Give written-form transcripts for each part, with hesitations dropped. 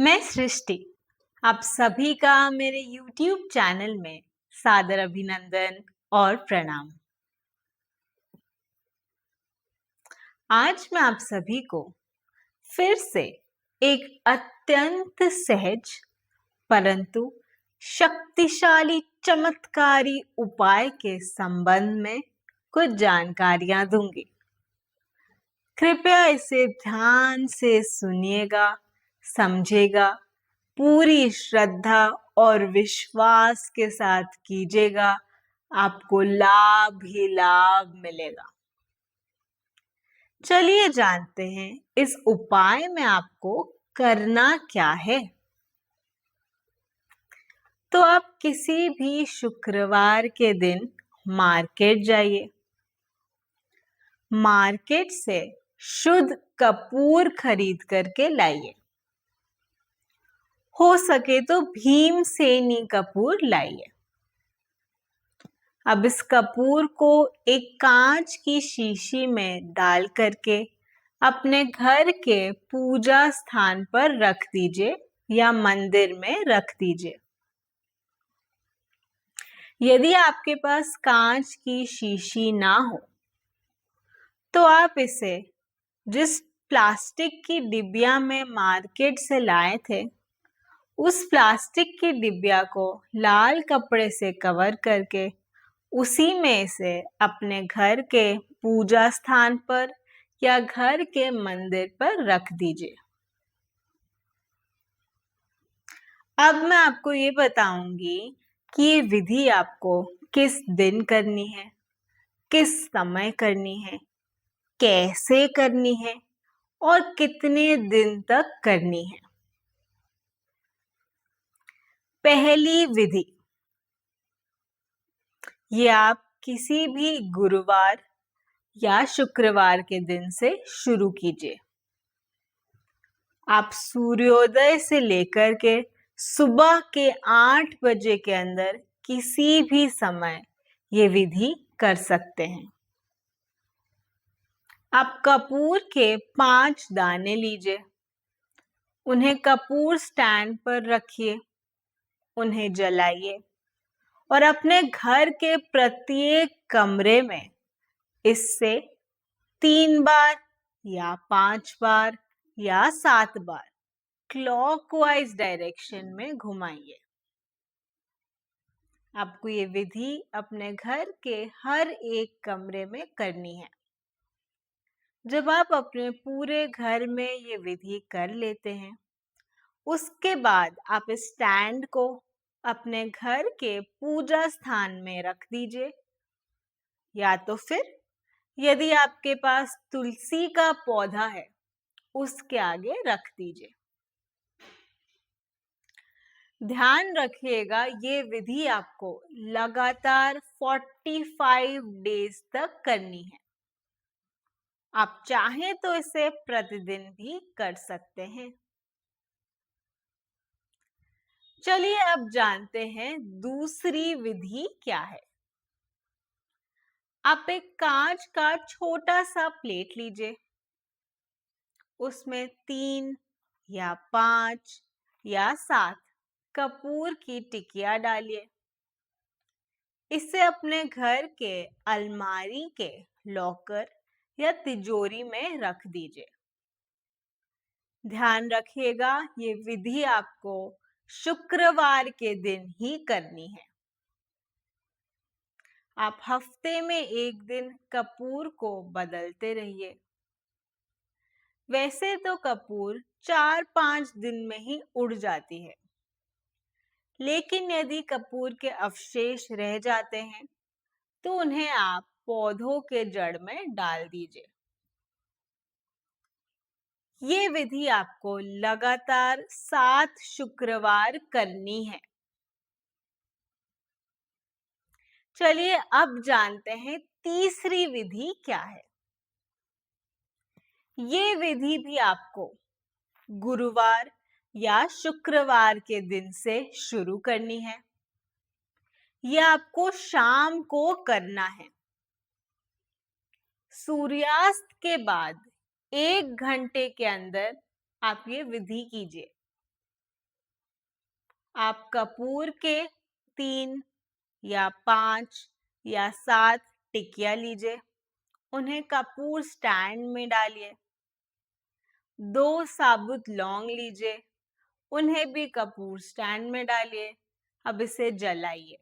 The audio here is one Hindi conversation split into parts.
मैं सृष्टि, आप सभी का मेरे YouTube चैनल में सादर अभिनंदन और प्रणाम। आज मैं आप सभी को फिर से एक अत्यंत सहज परंतु शक्तिशाली चमत्कारी उपाय के संबंध में कुछ जानकारियां दूंगी। कृपया इसे ध्यान से सुनिएगा, समझेगा, पूरी श्रद्धा और विश्वास के साथ कीजिएगा, आपको लाभ ही लाभ मिलेगा। चलिए जानते हैं इस उपाय में आपको करना क्या है। तो आप किसी भी शुक्रवार के दिन मार्केट जाइए। मार्केट से शुद्ध कपूर खरीद करके लाइए। हो सके तो भीमसेनी कपूर लाइए। अब इस कपूर को एक कांच की शीशी में डाल करके अपने घर के पूजा स्थान पर रख दीजिए या मंदिर में रख दीजिए। यदि आपके पास कांच की शीशी ना हो तो आप इसे जिस प्लास्टिक की डिबिया में मार्केट से लाए थे उस प्लास्टिक की डिबिया को लाल कपड़े से कवर करके उसी में से अपने घर के पूजा स्थान पर या घर के मंदिर पर रख दीजिए। अब मैं आपको ये बताऊंगी कि ये विधि आपको किस दिन करनी है, किस समय करनी है, कैसे करनी है और कितने दिन तक करनी है। पहली विधि, ये आप किसी भी गुरुवार या शुक्रवार के दिन से शुरू कीजिए। आप सूर्योदय से लेकर के सुबह के 8 बजे के अंदर किसी भी समय ये विधि कर सकते हैं। आप कपूर के 5 दाने लीजिए, उन्हें कपूर स्टैंड पर रखिए, उन्हें जलाइए और अपने घर के प्रत्येक कमरे में इससे 3 बार या 5 बार या 7 बार क्लॉकवाइज डायरेक्शन में घुमाइए। आपको ये विधि अपने घर के हर एक कमरे में करनी है। जब आप अपने पूरे घर में ये विधि कर लेते हैं, उसके बाद आप इस स्टैंड को अपने घर के पूजा स्थान में रख दीजिए या तो फिर यदि आपके पास तुलसी का पौधा है उसके आगे रख दीजिए। ध्यान रखिएगा ये विधि आपको लगातार 45 डेज तक करनी है। आप चाहें तो इसे प्रतिदिन भी कर सकते हैं। चलिए अब जानते हैं दूसरी विधि क्या है। आप एक कांच का छोटा सा प्लेट लीजिए, उसमें 3 या 5 या 7 कपूर की टिकिया डालिए। इसे अपने घर के अलमारी के लॉकर या तिजोरी में रख दीजिए। ध्यान रखिएगा ये विधि आपको शुक्रवार के दिन ही करनी है। आप हफ्ते में एक दिन कपूर को बदलते रहिए। वैसे तो कपूर 4-5 दिन में ही उड़ जाती है, लेकिन यदि कपूर के अवशेष रह जाते हैं तो उन्हें आप पौधों के जड़ में डाल दीजिए। ये विधि आपको लगातार 7 शुक्रवार करनी है। चलिए अब जानते हैं तीसरी विधि क्या है। ये विधि भी आपको गुरुवार या शुक्रवार के दिन से शुरू करनी है। यह आपको शाम को करना है। सूर्यास्त के बाद 1 घंटे के अंदर आप ये विधि कीजिए। आप कपूर के 3 या 5 या 7 टिकिया लीजिए, उन्हें कपूर स्टैंड में डालिए। 2 साबुत लौंग लीजिए, उन्हें भी कपूर स्टैंड में डालिए। अब इसे जलाइए।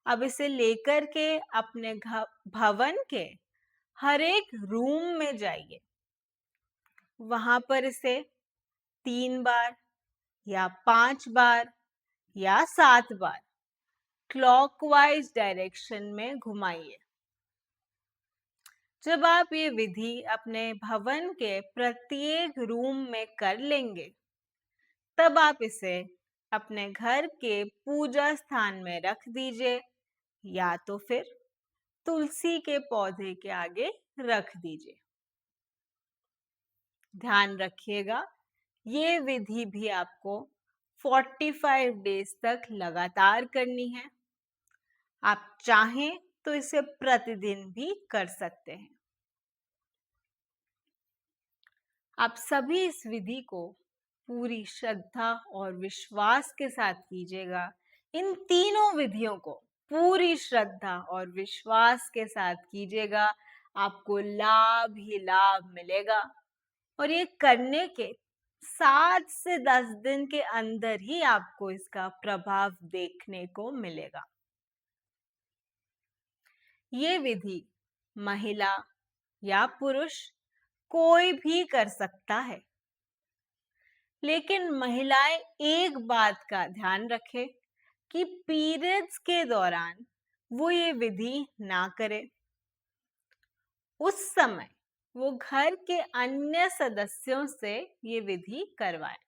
अब इसे लेकर के अपने भवन के हर एक रूम में जाइए। वहां पर इसे 3 बार या 5 बार या 7 बार क्लॉकवाइज डायरेक्शन में घुमाइए। जब आप ये विधि अपने भवन के प्रत्येक रूम में कर लेंगे, तब आप इसे अपने घर के पूजा स्थान में रख दीजिए या तो फिर तुलसी के पौधे के आगे रख दीजिए। ध्यान रखिएगा, ये विधि भी आपको 45 डेज तक लगातार करनी है। आप चाहें तो इसे प्रतिदिन भी कर सकते हैं। आप सभी इस विधि को पूरी श्रद्धा और विश्वास के साथ कीजिएगा। इन तीनों विधियों को पूरी श्रद्धा और विश्वास के साथ कीजिएगा। आपको लाभ ही लाभ मिलेगा और ये करने के 7 से 10 दिन के अंदर ही आपको इसका प्रभाव देखने को मिलेगा। ये विधि महिला या पुरुष कोई भी कर सकता है, लेकिन महिलाएं एक बात का ध्यान रखें कि पीरियड्स के दौरान वो ये विधि ना करे। उस समय वो घर के अन्य सदस्यों से ये विधि करवाए,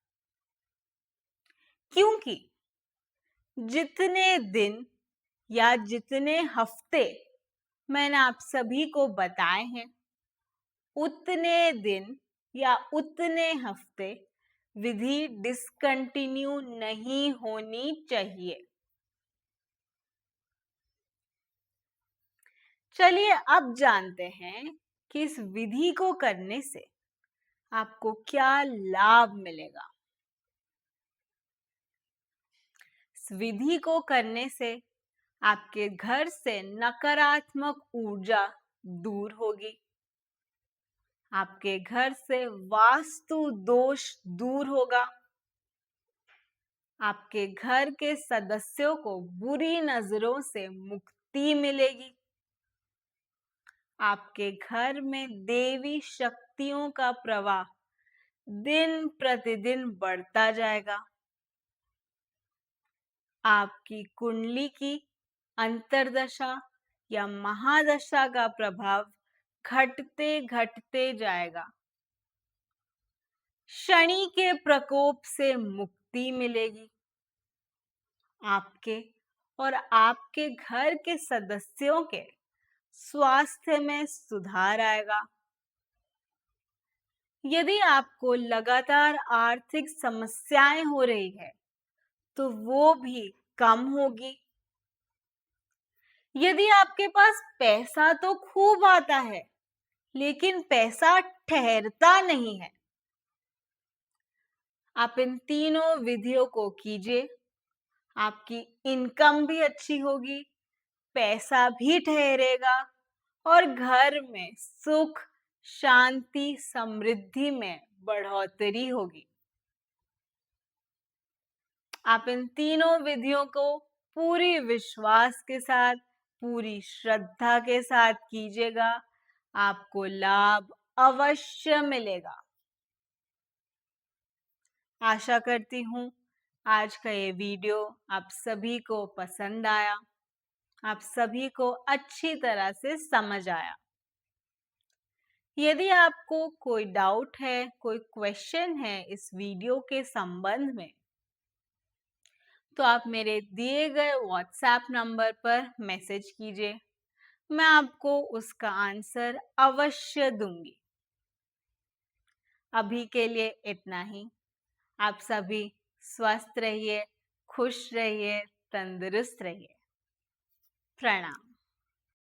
क्योंकि जितने दिन या जितने हफ्ते मैंने आप सभी को बताए हैं, उतने दिन या उतने हफ्ते विधि डिसकंटिन्यू नहीं होनी चाहिए। चलिए अब जानते हैं कि इस विधि को करने से आपको क्या लाभ मिलेगा। इस विधि को करने से आपके घर से नकारात्मक ऊर्जा दूर होगी। आपके घर से वास्तु दोष दूर होगा। आपके घर के सदस्यों को बुरी नजरों से मुक्ति मिलेगी। आपके घर में देवी शक्तियों का प्रवाह दिन प्रतिदिन बढ़ता जाएगा। आपकी कुंडली की अंतर्दशा या महादशा का प्रभाव घटते घटते जाएगा। शनि के प्रकोप से मुक्ति मिलेगी। आपके और आपके घर के सदस्यों के स्वास्थ्य में सुधार आएगा। यदि आपको लगातार आर्थिक समस्याएं हो रही है, तो वो भी कम होगी। यदि आपके पास पैसा तो खूब आता है, लेकिन पैसा ठहरता नहीं है, आप इन तीनों विधियों को कीजिए। आपकी इनकम भी अच्छी होगी, पैसा भी ठहरेगा और घर में सुख, शांति, समृद्धि में बढ़ोतरी होगी। आप इन तीनों विधियों को पूरी विश्वास के साथ, पूरी श्रद्धा के साथ कीजिएगा। आपको लाभ अवश्य मिलेगा। आशा करती हूँ आज का ये वीडियो आप सभी को पसंद आया, आप सभी को अच्छी तरह से समझ आया। यदि आपको कोई डाउट है, कोई क्वेश्चन है इस वीडियो के संबंध में, तो आप मेरे दिए गए व्हाट्सएप नंबर पर मैसेज कीजिए। मैं आपको उसका आंसर अवश्य दूंगी। अभी के लिए इतना ही। आप सभी स्वस्थ रहिए, खुश रहिए, तंदुरुस्त रहिए। प्रणाम।